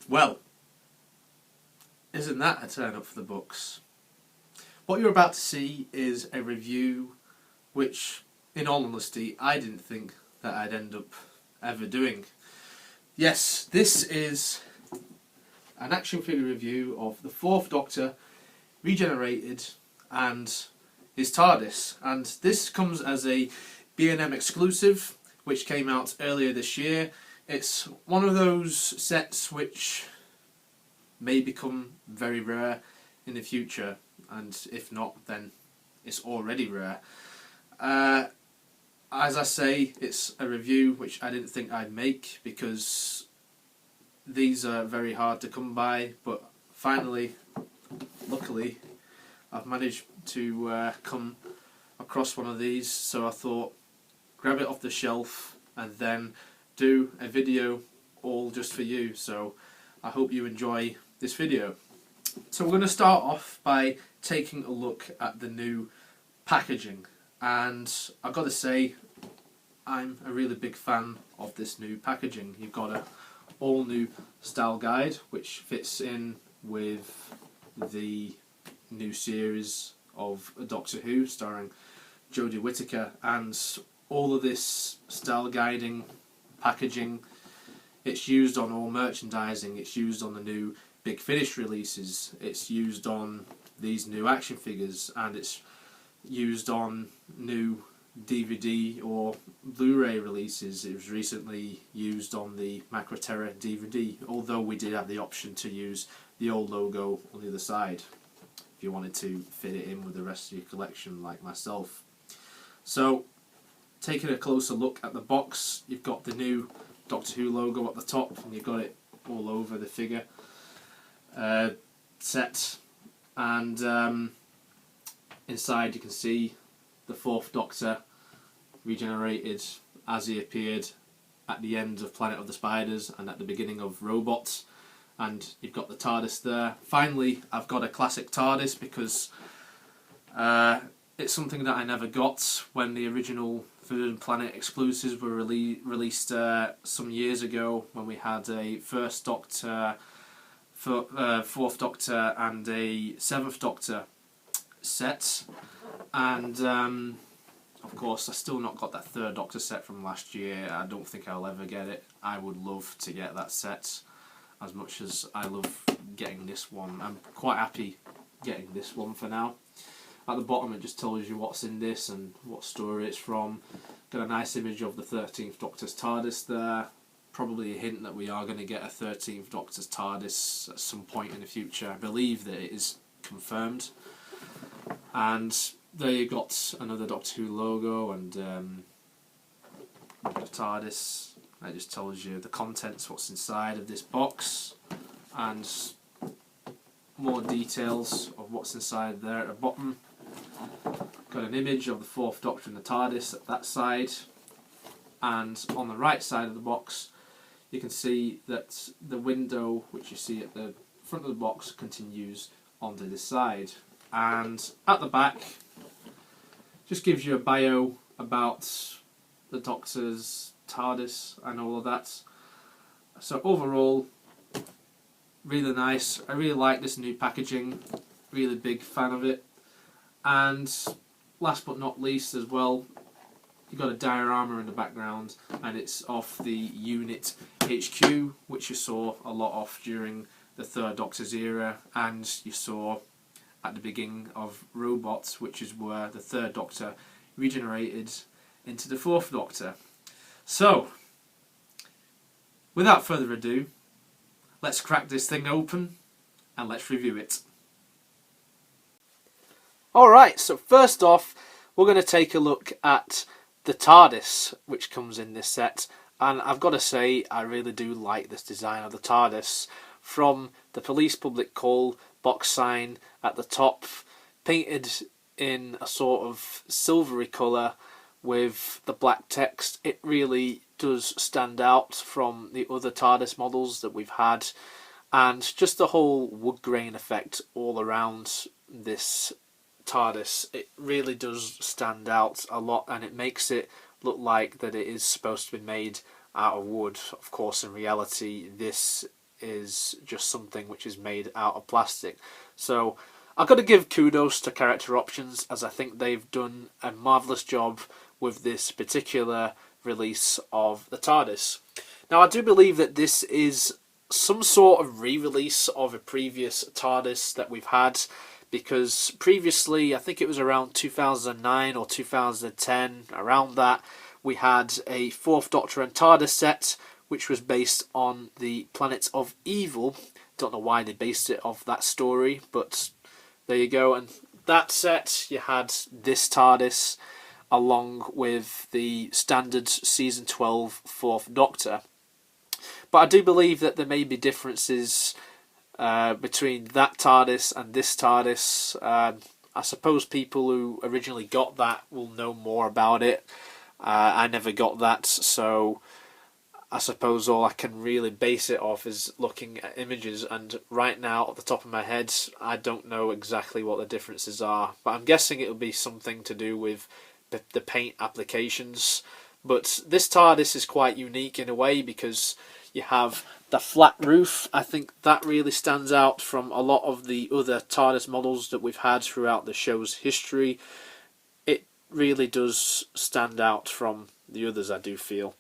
Well, isn't that a turn up for the books? What you're about to see is a review which, in all honesty, I didn't think that I'd end up ever doing. Yes, this is an action figure review of the Fourth Doctor regenerated and his TARDIS, and this comes as a B&M exclusive which came out earlier this year. It's one of those sets which may become very rare in the future, and if not, then it's already rare. As I say, it's a review which I didn't think I'd make because these are very hard to come by, but finally, luckily, I've managed to come across one of these, so I thought grab it off the shelf and then do a video all just for you. So I hope you enjoy this video. So we're going to start off by taking a look at the new packaging, and I've got to say I'm a really big fan of this new packaging. You've got a all new style guide which fits in with the new series of Doctor Who starring Jodie Whittaker, and all of this style guiding packaging, it's used on all merchandising, it's used on the new Big Finish releases, it's used on these new action figures, and it's used on new DVD or Blu-ray releases. It was recently used on the Macra Terra DVD, although we did have the option to use the old logo on the other side if you wanted to fit it in with the rest of your collection like myself. So, taking a closer look at the box, you've got the new Doctor Who logo at the top, and you've got it all over the figure set, and inside you can see the Fourth Doctor regenerated as he appeared at the end of Planet of the Spiders and at the beginning of Robots, and you've got the TARDIS there. Finally, I've got a classic TARDIS because it's something that I never got when the original Third Planet exclusives were released some years ago, when we had a First Doctor, Fourth Doctor and a Seventh Doctor set, and of course I still not got that Third Doctor set from last year. I don't think I'll ever get it. I would love to get that set as much as I love getting this one. I'm quite happy getting this one for now. At the bottom it just tells you what's in this and what story it's from. Got a nice image of the 13th Doctor's TARDIS there. Probably a hint that we are going to get a 13th Doctor's TARDIS at some point in the future. I believe that it is confirmed. And there you got another Doctor Who logo and the TARDIS. That just tells you the contents, what's inside of this box, and more details of what's inside there at the bottom. Got an image of the Fourth Doctor and the TARDIS at that side, and on the right side of the box you can see that the window which you see at the front of the box continues onto this side, and at the back just gives you a bio about the Doctor's TARDIS and all of that. So overall, really nice. I really like this new packaging, really big fan of it. And last but not least as well, you've got a diorama in the background, and it's off the Unit HQ, which you saw a lot of during the Third Doctor's era, and you saw at the beginning of Robots, which is where the Third Doctor regenerated into the Fourth Doctor. So, without further ado, let's crack this thing open and let's review it. Alright, so first off, we're going to take a look at the TARDIS, which comes in this set, and I've got to say, I really do like this design of the TARDIS. From the Police Public Call box sign at the top, painted in a sort of silvery colour with the black text, it really does stand out from the other TARDIS models that we've had, and just the whole wood grain effect all around this TARDIS, it really does stand out a lot, and it makes it look like that it is supposed to be made out of wood. Of course, in reality, this is just something which is made out of plastic. So I've got to give kudos to Character Options, as I think they've done a marvellous job with this particular release of the TARDIS. Now, I do believe that this is some sort of re-release of a previous TARDIS that we've had, because previously, I think it was around 2009 or 2010, around that, we had a Fourth Doctor and TARDIS set, which was based on the Planet of Evil. Don't know why they based it off that story, but there you go. And that set, you had this TARDIS along with the standard season 12 Fourth Doctor. But I do believe that there may be differences between that TARDIS and this TARDIS. I suppose people who originally got that will know more about it. I never got that, so I suppose all I can really base it off is looking at images, and right now, at the top of my head, I don't know exactly what the differences are, but I'm guessing it'll be something to do with the paint applications. But this TARDIS is quite unique in a way, because you have the flat roof. I think that really stands out from a lot of the other TARDIS models that we've had throughout the show's history. It really does stand out from the others, I do feel.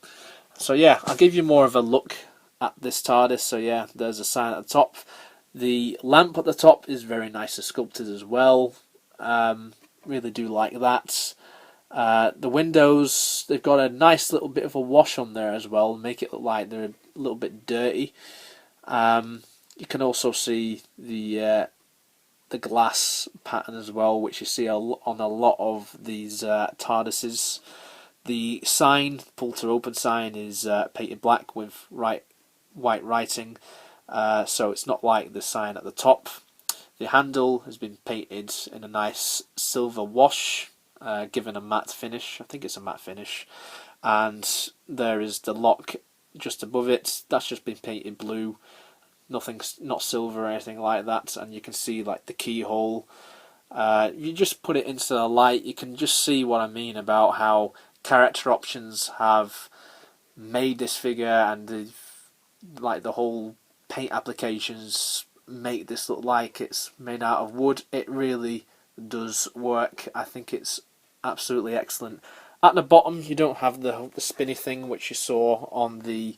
So yeah, I'll give you more of a look at this TARDIS. So yeah, there's a sign at the top. The lamp at the top is very nicely sculpted as well. Really do like that. The windows, they've got a nice little bit of a wash on there as well, make it look like they're a little bit dirty. You can also see the glass pattern as well, which you see on a lot of these TARDISes. The sign, pull to open sign, is painted black with white writing, so it's not like the sign at the top. The handle has been painted in a nice silver wash, given a matte finish. I think it's a matte finish. And there is the lock just above it. That's just been painted blue. Nothing's not silver or anything like that. And you can see like the keyhole. You just put it into the light, you can just see what I mean about how Character Options have made this figure, and the whole paint applications make this look like it's made out of wood. It really does work. I think it's absolutely excellent. At the bottom, you don't have the spinny thing which you saw on the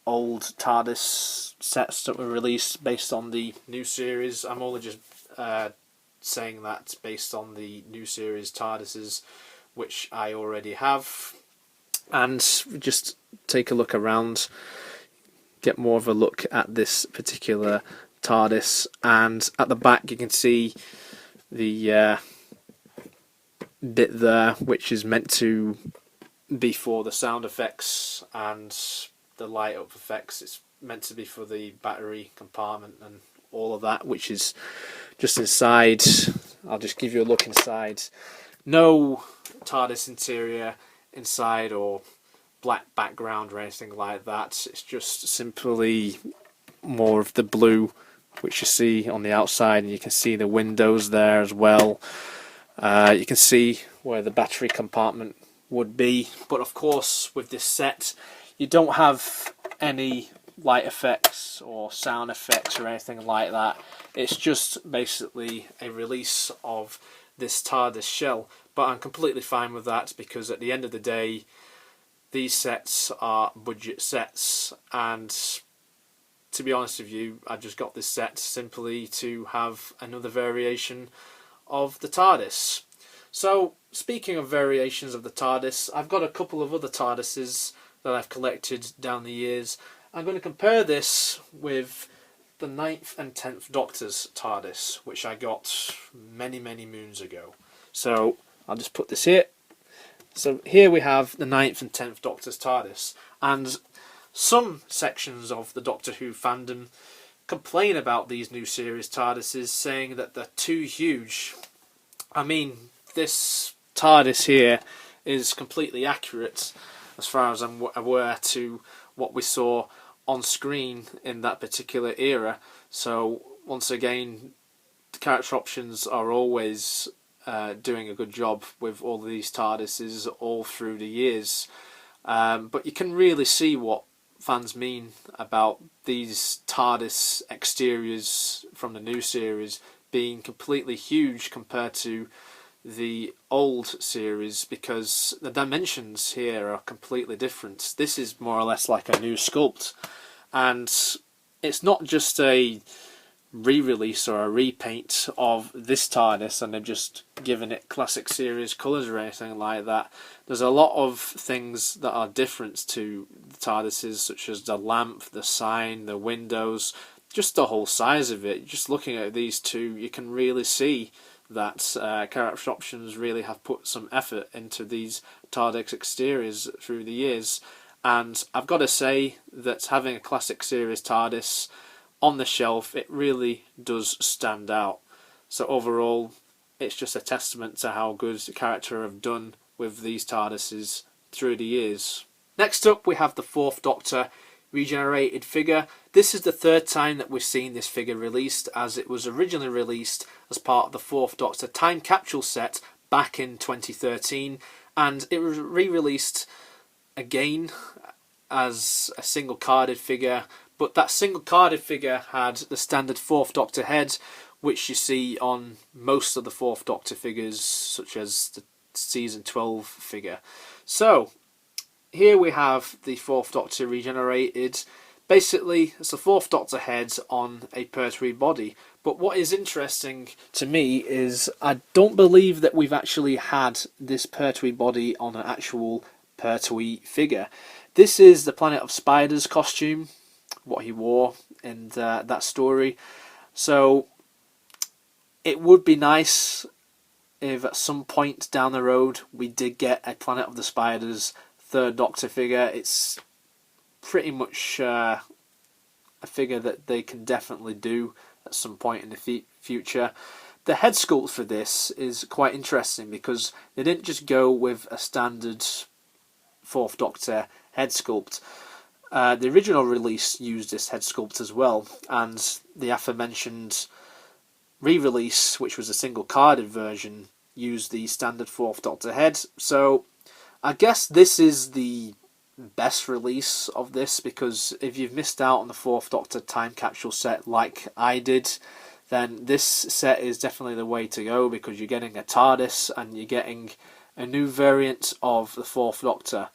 old TARDIS sets that were released based on the new series. I'm only just saying that based on the new series TARDISes, which I already have. And just take a look around, get more of a look at this particular TARDIS. And at the back you can see the bit there, which is meant to be for the sound effects and the light up effects. It's meant to be for the battery compartment and all of that, which is just inside. I'll just give you a look inside. No TARDIS interior inside or black background or anything like that. It's just simply more of the blue which you see on the outside, and you can see the windows there as well. You can see where the battery compartment would be, but of course with this set you don't have any light effects or sound effects or anything like that. It's just basically a release of this TARDIS shell, but I'm completely fine with that, because at the end of the day these sets are budget sets, and to be honest with you, I just got this set simply to have another variation of the TARDIS. So speaking of variations of the TARDIS, I've got a couple of other TARDISes that I've collected down the years. I'm going to compare this with the 9th and 10th Doctor's TARDIS, which I got many moons ago. So I'll just put this here. So here we have the 9th and 10th Doctor's TARDIS, and some sections of the Doctor Who fandom complain about these new series TARDISes, saying that they're too huge. I mean, this TARDIS here is completely accurate as far as I'm aware to what we saw on screen in that particular era. So once again, the Character Options are always doing a good job with all of these TARDISes all through the years. But you can really see what fans mean about these TARDIS exteriors from the new series being completely huge compared to the old series, because the dimensions here are completely different. This is more or less like a new sculpt, and it's not just a re-release or a repaint of this TARDIS and they've just given it classic series colours or anything like that. There's a lot of things that are different to the TARDISes, such as the lamp, the sign, the windows, just the whole size of it. Just looking at these two, you can really see that Character Options really have put some effort into these TARDIS exteriors through the years. And I've got to say that having a classic series TARDIS on the shelf, it really does stand out. So overall, it's just a testament to how good the character have done with these TARDISes through the years. Next up, we have the Fourth Doctor regenerated figure. This is the third time that we've seen this figure released, as it was originally released as part of the Fourth Doctor time capsule set back in 2013, and it was re-released again as a single carded figure. But that single carded figure had the standard Fourth Doctor head, which you see on most of the Fourth Doctor figures, such as the Season 12 figure. So, here we have the Fourth Doctor regenerated. Basically, it's a Fourth Doctor head on a Pertwee body. But what is interesting to me is I don't believe that we've actually had this Pertwee body on an actual Pertwee figure. This is the Planet of Spiders costume, what he wore in that story. So it would be nice if at some point down the road we did get a Planet of the Spiders Third Doctor figure. It's pretty much a figure that they can definitely do at some point in the future. The head sculpt for this is quite interesting because they didn't just go with a standard Fourth Doctor head sculpt. The original release used this head sculpt as well, and the aforementioned re-release, which was a single carded version, used the standard Fourth Doctor head. So I guess this is the best release of this, because if you've missed out on the Fourth Doctor time capsule set like I did, then this set is definitely the way to go, because you're getting a TARDIS and you're getting a new variant of the Fourth Doctor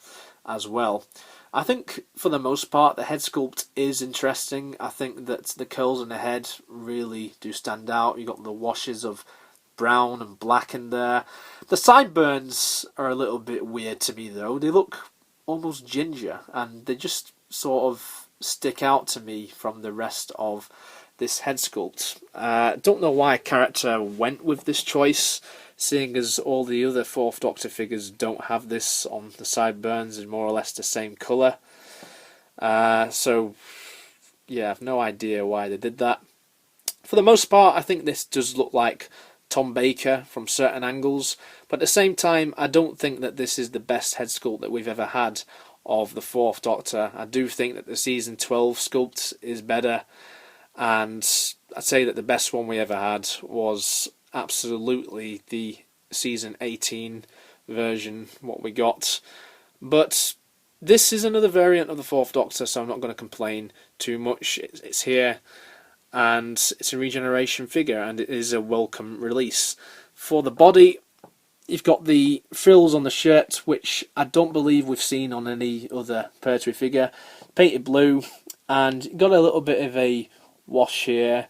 as well. I think for the most part the head sculpt is interesting. I think that the curls on the head really do stand out. You've got the washes of brown and black in there. The sideburns are a little bit weird to me though. They look almost ginger and they just sort of stick out to me from the rest of this head sculpt. Don't know why character went with this choice, seeing as all the other Fourth Doctor figures don't have this on the sideburns, is more or less the same colour. So yeah, I've no idea why they did that. For the most part, I think this does look like Tom Baker from certain angles, but at the same time, I don't think that this is the best head sculpt that we've ever had of the Fourth Doctor. I do think that the Season 12 sculpt is better, and I'd say that the best one we ever had was absolutely the Season 18 version, what we got. But this is another variant of the Fourth Doctor, so I'm not going to complain too much. It's here, and it's a regeneration figure, and it is a welcome release. For the body, you've got the frills on the shirt, which I don't believe we've seen on any other Pertwee figure. Painted blue, and got a little bit of a wash here.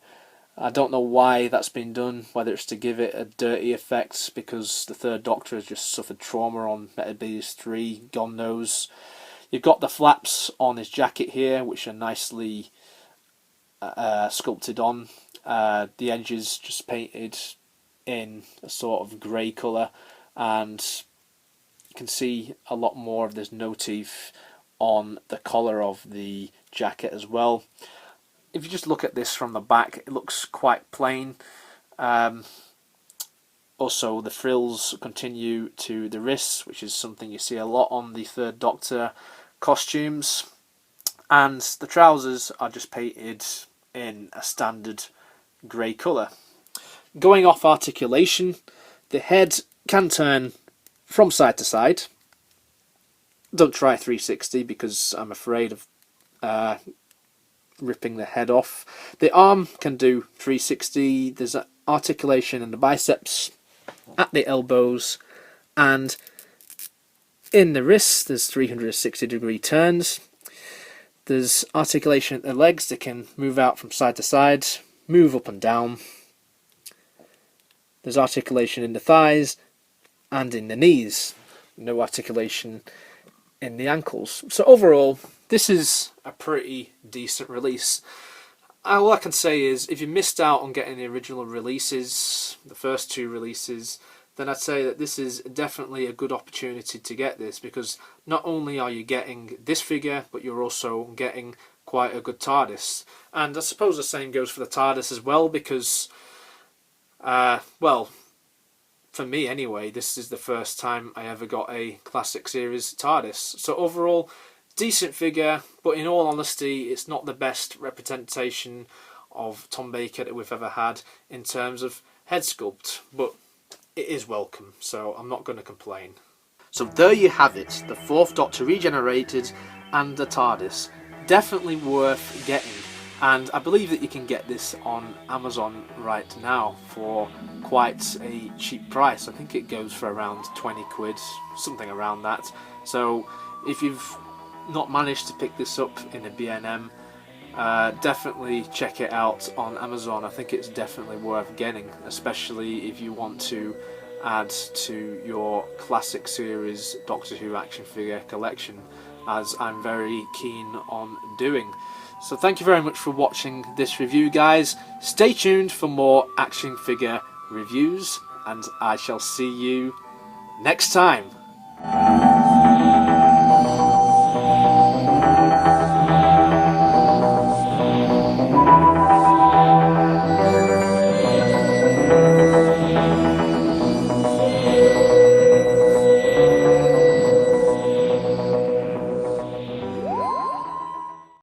I don't know why that's been done, whether it's to give it a dirty effect because the Third Doctor has just suffered trauma on Metabase 3, God knows. You've got the flaps on his jacket here, which are nicely sculpted on. The edges just painted in a sort of grey colour, and you can see a lot more of this motif on the collar of the jacket as well. If you just look at this from the back, it looks quite plain. Also, the frills continue to the wrists, which is something you see a lot on the Third Doctor costumes. And the trousers are just painted in a standard grey colour. Going off articulation, the head can turn from side to side. Don't try 360 because I'm afraid of ripping the head off. The arm can do 360. There's articulation in the biceps, at the elbows, and in the wrists there's 360-degree turns. There's articulation at the legs. They can move out from side to side, move up and down. There's articulation in the thighs and in the knees. No articulation in the ankles. So overall, this is a pretty decent release. All I can say is, if you missed out on getting the original releases, the first two releases, then I'd say that this is definitely a good opportunity to get this, because not only are you getting this figure, but you're also getting quite a good TARDIS. And I suppose the same goes for the TARDIS as well, because, well, for me anyway, this is the first time I ever got a Classic Series TARDIS. So overall, decent figure, but in all honesty, it's not the best representation of Tom Baker that we've ever had in terms of head sculpt, but it is welcome, so I'm not going to complain. So there you have it, the Fourth Doctor regenerated and the TARDIS. Definitely worth getting, and I believe that you can get this on Amazon right now for quite a cheap price. I think it goes for around 20 quid, something around that. So if you've not managed to pick this up in a B&M, definitely check it out on Amazon. I think it's definitely worth getting, especially if you want to add to your Classic Series Doctor Who action figure collection, as I'm very keen on doing. So thank you very much for watching this review, guys. Stay tuned for more action figure reviews, and I shall see you next time.